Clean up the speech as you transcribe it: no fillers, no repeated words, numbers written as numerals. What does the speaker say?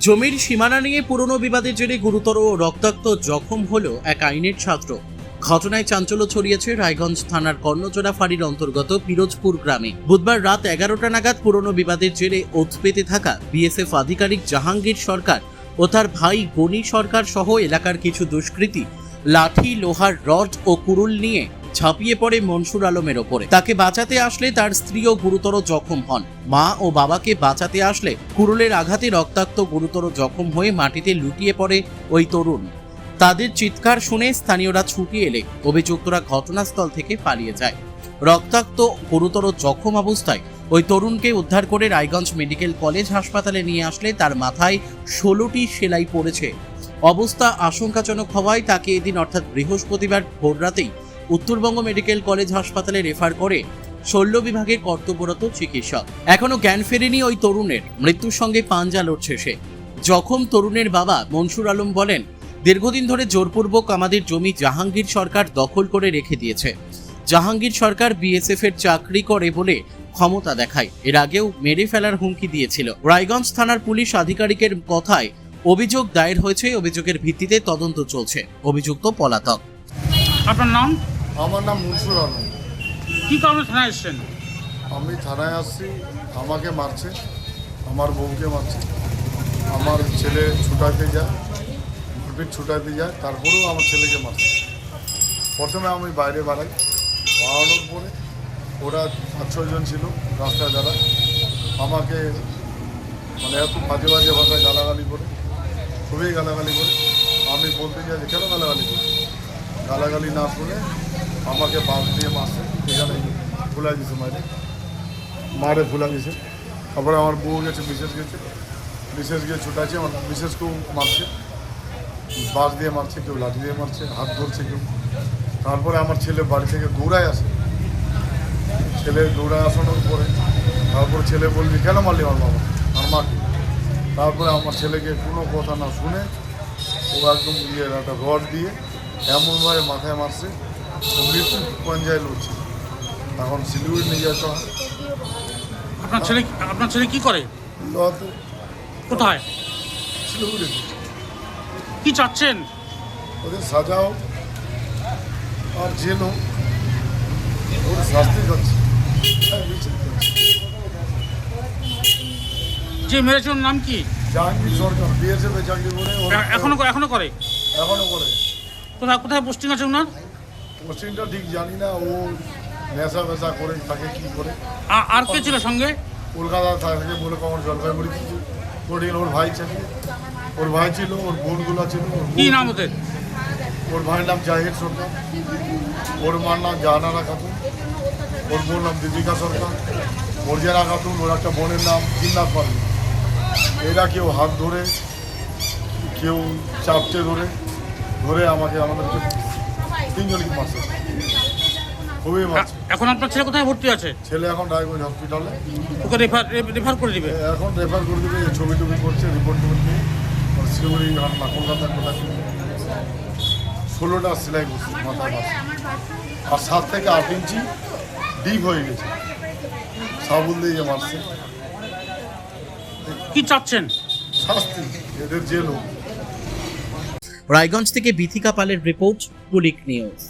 জমির সীমানা নিয়ে পুরনো বিবাদের জেরে গুরুতর ও রক্তাক্ত জখম হলো এক আইনের ছাত্র। ঘটনায় চাঞ্চল্য ছড়িয়েছে রায়গঞ্জ থানার কর্ণজোড়া ফাঁড়ির অন্তর্গত পিরোজপুর গ্রামে। বুধবার রাত 11টা নাগাদ পুরনো বিবাদের জেরে ওত পেতে থাকা বিএসএফ আধিকারিক জাহাঙ্গীর সরকার ও তার ভাই গনি সরকার সহ এলাকার কিছু দুষ্কৃতী লাঠি, লোহার রড ও কুড়ুল নিয়ে ঝাঁপিয়ে পড়ে মনসুর আলমের ওপরে। তাকে বাঁচাতে আসলে তার স্ত্রীও গুরুতর জখম হন। মা ও বাবাকে বাঁচাতে আসলে কুড়ুলের আঘাতে রক্তাক্ত গুরুতর জখম হয়ে মাটিতে লুটিয়ে পড়ে ওই তরুণ। তাদের চিৎকার শুনে স্থানীয়রা ছুটে এলে অভিযুক্তরা ঘটনাস্থল থেকে পালিয়ে যায়। রক্তাক্ত গুরুতর জখম অবস্থায় ওই তরুণকে উদ্ধার করে রায়গঞ্জ মেডিকেল কলেজ হাসপাতালে নিয়ে আসলে তার মাথায় 16টি সেলাই পড়েছে। অবস্থা আশঙ্কাজনক হওয়ায় তাকে এদিন অর্থাৎ বৃহস্পতিবার ভোররাতেই উত্তরবঙ্গ মেডিকেল কলেজ হাসপাতালে রেফার করে শল্য বিভাগে কর্তব্যরত চিকিৎসক। এখনো জ্ঞান ফেরেনি ওই তরুণের, মৃত্যুর সঙ্গে পাঞ্জা লড়ছে সে। জখম তরুণের বাবা মনসুর আলম বলেন, দীর্ঘদিন ধরে জোরপূর্বক আমাদের জমি জাহাঙ্গীর সরকার দখল করে রেখে দিয়েছে। জাহাঙ্গীর সরকার বিএসএফ এর চাকরি করে বলে ক্ষমতা দেখায়। এর আগেও মেরে ফেলার হুমকি দিয়েছিল। রায়গঞ্জ থানার পুলিশ আধিকারিকের কথায় অভিযোগ দায়ের হয়েছে। অভিযোগের ভিত্তিতে তদন্ত চলছে। অভিযুক্ত পলাতক। আপনার নাম? আমার নাম মনসুর আলম। কি কারণে থানায় এসেছেন? আমি থানায় আসছি, আমাকে মারছে, আমার বউকে মারছে, আমার ছেলে ছুটাতে যায়, ঘুরপিট ছুটাতে যায়, তারপরেও আমার ছেলেকে মারছে। প্রথমে আমি বাইরে বাড়াই, বাড়ানোর পরে ওরা 5-6 জন ছিল রাস্তায় যারা আমাকে এত বাজে বাজে ভাষায় গালাগালি করে, খুবই গালাগালি করে। আমি বলতে চাই যে কেন গালাগালি করে, গালাগালি না শুনে আমাকে বাস দিয়ে মারছে, এখানে ফুলাই দিছে, মারে ফুলাই দিছে। তারপরে আমার বউ গেছে, বিশেষ গিয়ে ছুটাচ্ছে, আমার বিশেষকেও মারছে, বাস দিয়ে মারছে, কেউ লাঠি দিয়ে মারছে, হাত ধরছে কেউ। তারপরে আমার ছেলে বাড়ি থেকে দৌড়ায় আসে, ছেলে দৌড়ায় আসানোর পরে তারপরে ছেলে বলবি কেন মারলি আমার বাবা আর মাকে। তারপরে আমার ছেলেকে কোনো কথা না শুনে ও একদম একটা রড দিয়ে এমনভাবে মাথায় মারছে, মৃত্যু পর্যায়ে লড়ছে। এখন শিলিগুড়ি নিয়ে যাওয়া হয়। আপনার ছেলে কি করে? কোথায়? শিলিগুড়ি। কি চাচ্ছেন? ওদের সাজাও আর জেলও, ওর শাস্তি যাচ্ছে। যে মেরেছে ওর নাম কি? জাহাঙ্গীর সরকার, বিএসএফ চাকরি করে, এখনো করে? এখনো করে। কোথায় পোস্টিং আছে ওনার? পোস্টিংটা ঠিক জানি না, ও নেশা করে থাকে, কি করে। আর কে ছিল সঙ্গে? কলকাতা থাকে বলে কখন জলপাইগুড়ি পড়িয়ে ওর ভাই ছিল, ওর ভাই ছিল, ওর বোনগুলো ছিল। কি নাম ওদের? ওর ভাইয়ের নাম জাহির সরকার, ওর মার নাম জাহানারা খাতুন, ওর বোন নাম দীপিকা সরকার, মর্জিয়ানা খাতুন, ওর একটা বোনের নাম জিন্নাত পারভীন। এরা কেউ হাত ধরে, কেউ চাপটে ধরে আমাদেরকে 3 জনকে মারছে, খুবই মারছে। এখন আপনার ছেলে কোথায় ভর্তি আছে? ছেলে এখন রায়গঞ্জ হসপিটালে। ওকে রেফার করে দিবে? এখন রেফার করে দেবে, ছবি টবি করছে, রিপোর্ট নিয়ে শিলিগুড়ি না কলকাতার কোথায় 16টা সেলাই করছে মাথা মারছে, আর 7 থেকে 8 ইঞ্চি ডিপ হয়ে গেছে, সাবুন দিয়ে মারছে। কি চাচ্ছেন? শাস্তি, এদের জেল হোক। রায়গঞ্জ থেকে বিথিকা পালের রিপোর্ট, পুলিশ নিউজ।